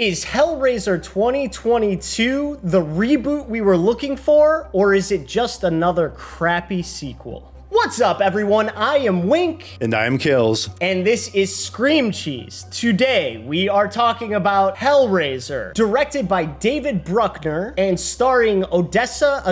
Is Hellraiser 2022 the reboot we were looking for, or is it just another crappy sequel? What's up, everyone? I am Wink. And I am Skillz. And this is Scream Cheese. Today, we are talking about Hellraiser, directed by David Bruckner and starring Odessa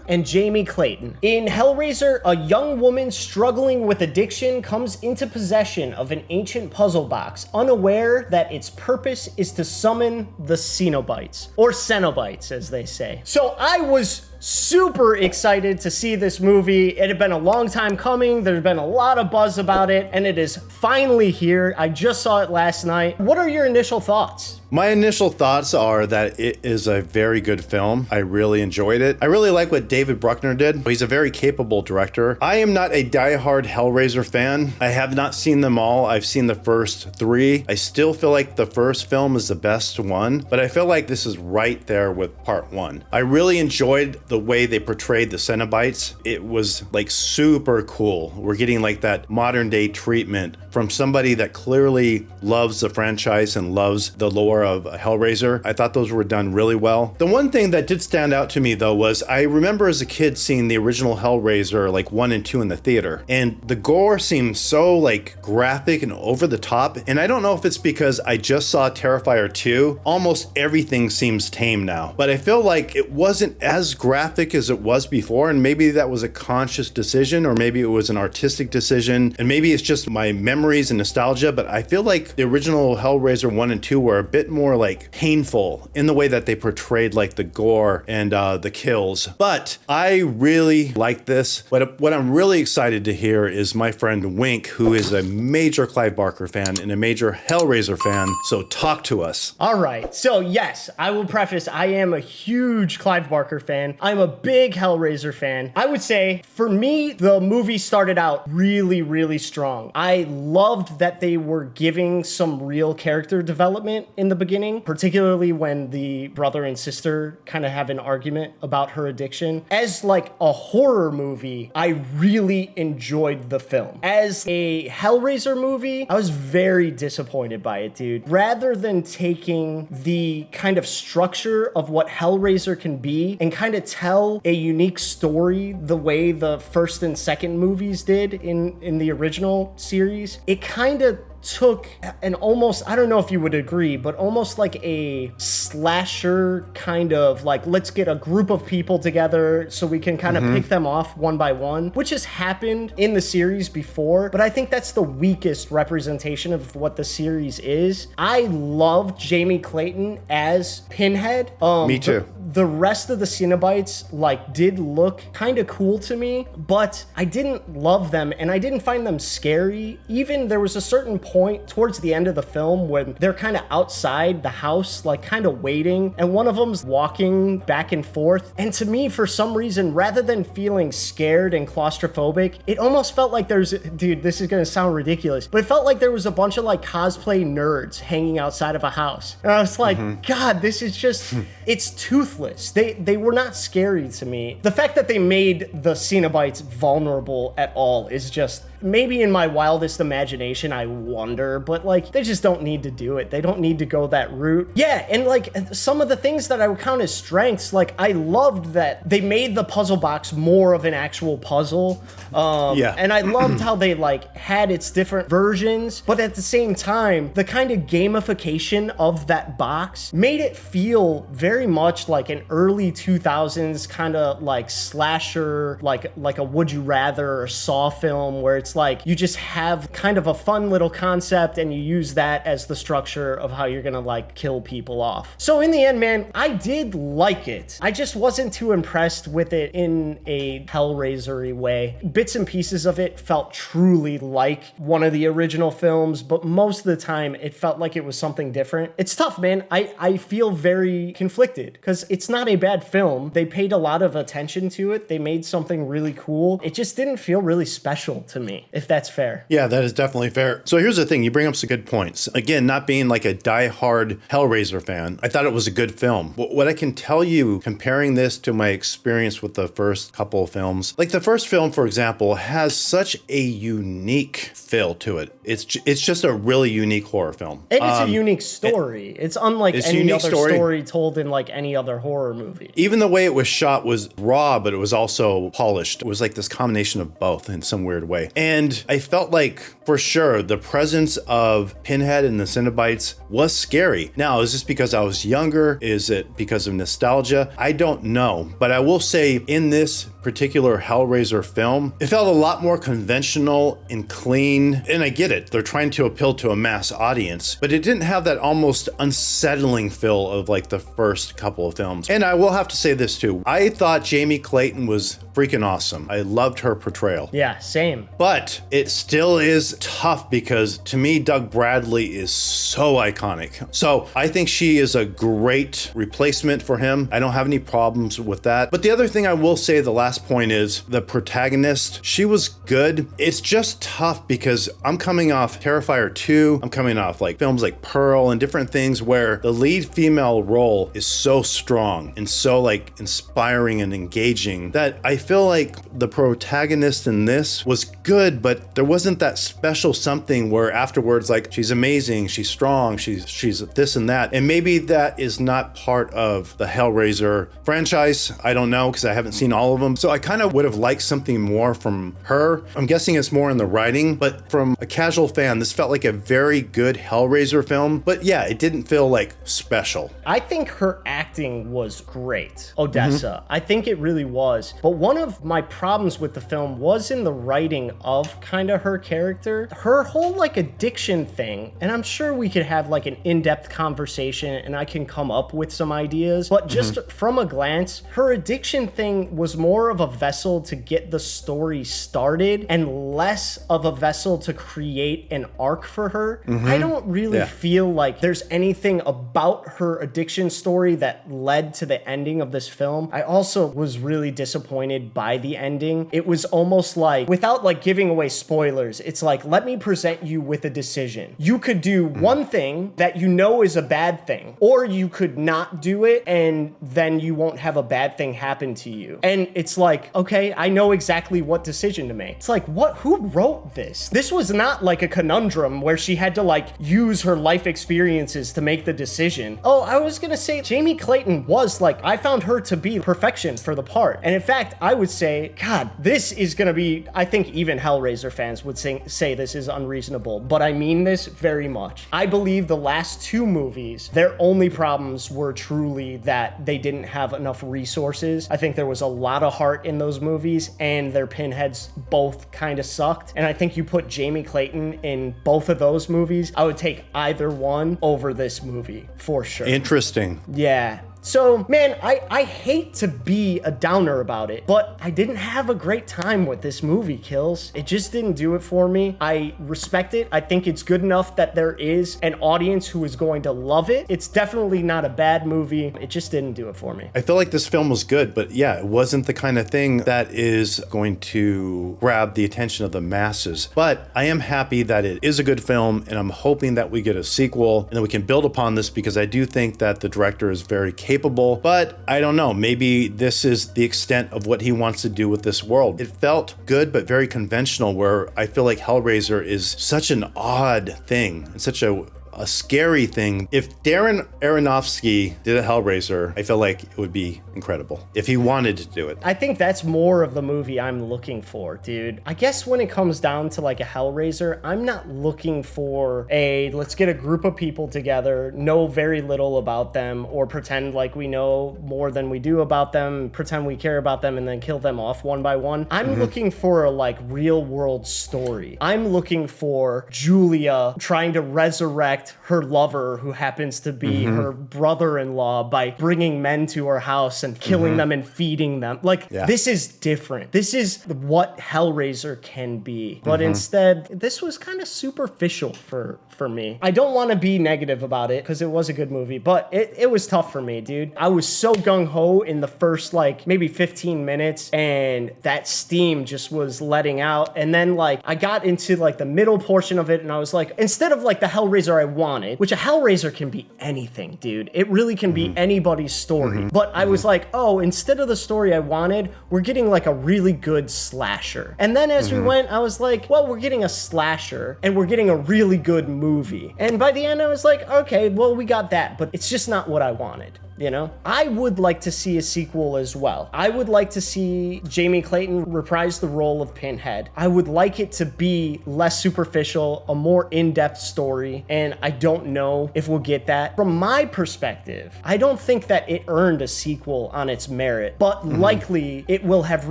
and Jamie Clayton. In Hellraiser, a young woman struggling with addiction comes into possession of an ancient puzzle box, unaware that its purpose is to summon the Cenobites, or Cenobites, as they say. So I was super excited to see this movie. It had been a long time coming. There's been a lot of buzz about it, and it is finally here. I just saw it last night. What are your initial thoughts? My initial thoughts are that it is a very good film. I really enjoyed it. I really like what David Bruckner did. He's a very capable director. I am not a diehard Hellraiser fan. I have not seen them all. I've seen the first three. I still feel like the first film is the best one, but I feel like this is right there with part one. I really enjoyed the way they portrayed the Cenobites. It was like super cool. We're getting like that modern day treatment from somebody that clearly loves the franchise and loves the lore of Hellraiser. I thought those were done really well. The one thing that did stand out to me though was I remember as a kid seeing the original Hellraiser like 1 and 2 in the theater, and the gore seemed so like graphic and over the top, and I don't know if it's because I just saw Terrifier 2. Almost everything seems tame now, but I feel like it wasn't as graphic as it was before, and maybe that was a conscious decision, or maybe it was an artistic decision, and maybe it's just my memories and nostalgia, but I feel like the original Hellraiser 1 and 2 were a bit more like painful in the way that they portrayed like the gore and the kills. But I really like this. What I'm really excited to hear is my friend Wink, who is a major Clive Barker fan and a major Hellraiser fan. So talk to us. All right. So yes, I will preface, I am a huge Clive Barker fan. I'm a big Hellraiser fan. I would say for me, the movie started out really, really strong. I loved that they were giving some real character development in the beginning, particularly when the brother and sister kind of have an argument about her addiction. As like a horror movie, I really enjoyed the film. As a Hellraiser movie, I was very disappointed by it, dude. Rather than taking the kind of structure of what Hellraiser can be and kind of tell a unique story the way the first and second movies did in the original series, it kind of took an almost, I don't know if you would agree, but almost like a slasher kind of like, let's get a group of people together so we can kind of pick them off one by one, which has happened in the series before, but I think that's the weakest representation of what the series is. I loved Jamie Clayton as Pinhead. Me too. The rest of the Cenobites like did look kind of cool to me, but I didn't love them and I didn't find them scary. Even there was a certain point towards the end of the film when they're kind of outside the house, like kind of waiting, and one of them's walking back and forth. And to me, for some reason, rather than feeling scared and claustrophobic, it almost felt like there's, dude, this is gonna sound ridiculous, but it felt like there was a bunch of like cosplay nerds hanging outside of a house. And I was like, God, this is just, it's toothless. They were not scary to me. The fact that they made the Cenobites vulnerable at all is just, maybe in my wildest imagination, I wonder, but like, they just don't need to do it. They don't need to go that route. Yeah, and like some of the things that I would count as strengths, like I loved that they made the puzzle box more of an actual puzzle. And I loved how they like had its different versions, but at the same time, the kind of gamification of that box made it feel very much like an early 2000s kind of like slasher, like a Would You Rather or Saw film, where it's like you just have kind of a fun little concept and you use that as the structure of how you're gonna like kill people off. So in the end, man, I did like it. I just wasn't too impressed with it in a Hellraiser-y way. Bits and pieces of it felt truly like one of the original films, but most of the time it felt like it was something different. It's tough, man. I feel very conflicted because it's not a bad film. They paid a lot of attention to it. They made something really cool. It just didn't feel really special to me. me, if that's fair. Yeah, that is definitely fair. So here's the thing. You bring up some good points. Again, not being like a diehard Hellraiser fan, I thought it was a good film. What I can tell you, comparing this to my experience with the first couple of films, like the first film, for example, has such a unique feel to it. It's just a really unique horror film. And it's a unique story. It's unlike any other story told in like any other horror movie. Even the way it was shot was raw, but it was also polished. It was like this combination of both in some weird way. And I felt like, for sure, the presence of Pinhead and the Cenobites was scary. Now, is this because I was younger? Is it because of nostalgia? I don't know. But I will say, in this particular Hellraiser film, it felt a lot more conventional and clean. And I get it. They're trying to appeal to a mass audience, but it didn't have that almost unsettling feel of like the first couple of films. And I will have to say this too. I thought Jamie Clayton was freaking awesome. I loved her portrayal. Yeah, same. But it still is tough because to me, Doug Bradley is so iconic. So I think she is a great replacement for him. I don't have any problems with that. But the other thing I will say, the last point, is the protagonist. She was good. It's just tough because I'm coming off Terrifier 2. I'm coming off like films like Pearl and different things where the lead female role is so strong and so like inspiring and engaging that I feel like the protagonist in this was good, but there wasn't that special something where afterwards, like, she's amazing, she's strong, she's this and that. And maybe that is not part of the Hellraiser franchise. I don't know, because I haven't seen all of them. So I kind of would have liked something more from her. I'm guessing it's more in the writing, but from a casual fan, this felt like a very good Hellraiser film. But yeah, it didn't feel like special. I think her acting was great, Odessa. I think it really was. But one of my problems with the film was in the writing of kind of her character. Her whole like addiction thing, and I'm sure we could have like an in-depth conversation and I can come up with some ideas, but just from a glance, her addiction thing was more of a vessel to get the story started and less of a vessel to create an arc for her. I don't really feel like there's anything about her addiction story that led to the ending of this film. I also was really disappointed by the ending. It was almost like, without like giving away spoilers, it's like, let me present you with a decision. You could do one thing that you know is a bad thing, or you could not do it and then you won't have a bad thing happen to you. And it's like, okay, I know exactly what decision to make. It's like, who wrote this? This was not like a conundrum where she had to like use her life experiences to make the decision. Oh, I was gonna say Jamie Clayton was like, I found her to be perfection for the part. And in fact, I would say, God, this is gonna be, I think even Hellraiser fans would say this is unreasonable, but I mean this very much. I believe the last two movies, their only problems were truly that they didn't have enough resources. I think there was a lot of heart in those movies and their pinheads both kind of sucked. And I think you put Jamie Clayton in both of those movies, I would take either one over this movie for sure. Interesting. Yeah. So, man, I hate to be a downer about it, but I didn't have a great time with this movie, Kills. It just didn't do it for me. I respect it. I think it's good enough that there is an audience who is going to love it. It's definitely not a bad movie. It just didn't do it for me. I feel like this film was good, but yeah, it wasn't the kind of thing that is going to grab the attention of the masses. But I am happy that it is a good film, and I'm hoping that we get a sequel and that we can build upon this, because I do think that the director is very capable, but I don't know, maybe this is the extent of what he wants to do with this world. It felt good, but very conventional, where I feel like Hellraiser is such an odd thing and such a scary thing. If Darren Aronofsky did a Hellraiser, I feel like it would be incredible if he wanted to do it. I think that's more of the movie I'm looking for, dude. I guess when it comes down to like a Hellraiser, I'm not looking for let's get a group of people together, know very little about them, or pretend like we know more than we do about them, pretend we care about them, and then kill them off one by one. I'm looking for a like real world story. I'm looking for Julia trying to resurrect protect her lover, who happens to be her brother-in-law, by bringing men to her house and killing them and feeding them. Like, this is different. This is what Hellraiser can be. But instead, this was kind of superficial for me. I don't want to be negative about it because it was a good movie, but it was tough for me, dude. I was so gung-ho in the first, like, maybe 15 minutes, and that steam just was letting out. And then, like, I got into, like, the middle portion of it, and I was like, instead of, like, the Hellraiser I wanted, which a Hellraiser can be anything, dude. It really can be anybody's story. But I was like, oh, instead of the story I wanted, we're getting, like, a really good slasher. And then as we went, I was like, well, we're getting a slasher, and we're getting a really good movie. And by the end, I was like, okay, well, we got that, but it's just not what I wanted. You know, I would like to see a sequel as well. I would like to see Jamie Clayton reprise the role of Pinhead. I would like it to be less superficial, a more in-depth story, and I don't know if we'll get that. From my perspective, I don't think that it earned a sequel on its merit, but likely it will have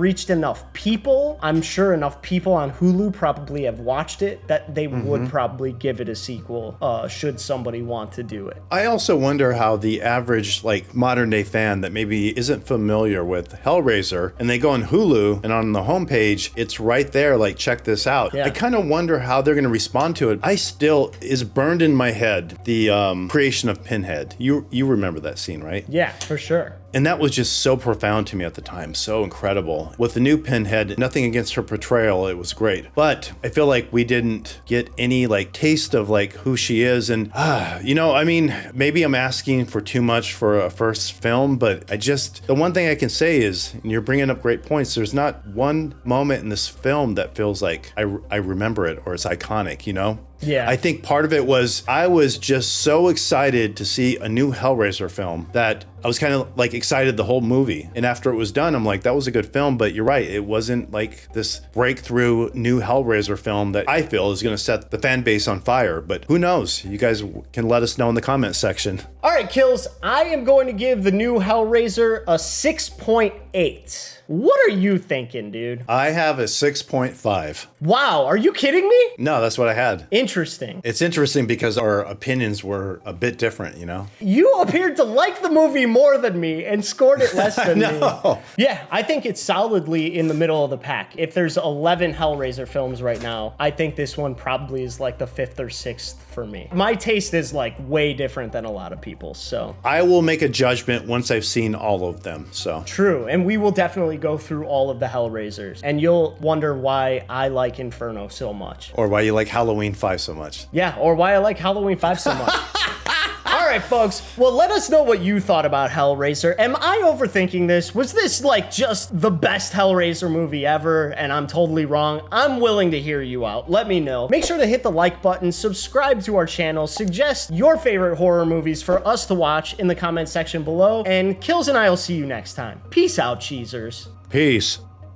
reached enough people. I'm sure enough people on Hulu probably have watched it that they would probably give it a sequel, should somebody want to do it. I also wonder how the average, like, modern day fan that maybe isn't familiar with Hellraiser, and they go on Hulu, and on the homepage it's right there, like, check this out. I kind of wonder how they're going to respond to it. I still is burned in my head the creation of Pinhead. You remember that scene, right? Yeah, for sure. And that was just so profound to me at the time, so incredible. With the new Pinhead, nothing against her portrayal, it was great. But I feel like we didn't get any, like, taste of, like, who she is. And, you know, I mean, maybe I'm asking for too much for a first film, but the one thing I can say is, and you're bringing up great points, there's not one moment in this film that feels like I remember it or it's iconic, you know? Yeah. I think part of it was I was just so excited to see a new Hellraiser film that I was kind of, like, excited the whole movie. And after it was done, I'm like, that was a good film, but you're right. It wasn't like this breakthrough new Hellraiser film that I feel is going to set the fan base on fire. But who knows? You guys can let us know in the comment section. All right, Kills, I am going to give the new Hellraiser a 6.8. What are you thinking, dude? I have a 6.5. Wow, are you kidding me? No, that's what I had. Interesting. It's interesting because our opinions were a bit different, you know? You appeared to like the movie more than me and scored it less than No. me. Yeah, I think it's solidly in the middle of the pack. If there's 11 Hellraiser films right now, I think this one probably is like the 5th or 6th for me. My taste is, like, way different than a lot of people's, so. I will make a judgment once I've seen all of them, so. True, and we will definitely go through all of the Hellraisers, and you'll wonder why I like Inferno so much. Or why you like Halloween 5 so much. Yeah, or why I like Halloween 5 so much. All right, folks. Well, let us know what you thought about Hellraiser. Am I overthinking this? Was this, like, just the best Hellraiser movie ever, and I'm totally wrong? I'm willing to hear you out. Let me know. Make sure to hit the like button, subscribe to our channel, suggest your favorite horror movies for us to watch in the comment section below, and Kills and I will see you next time. Peace out, cheesers. Peace.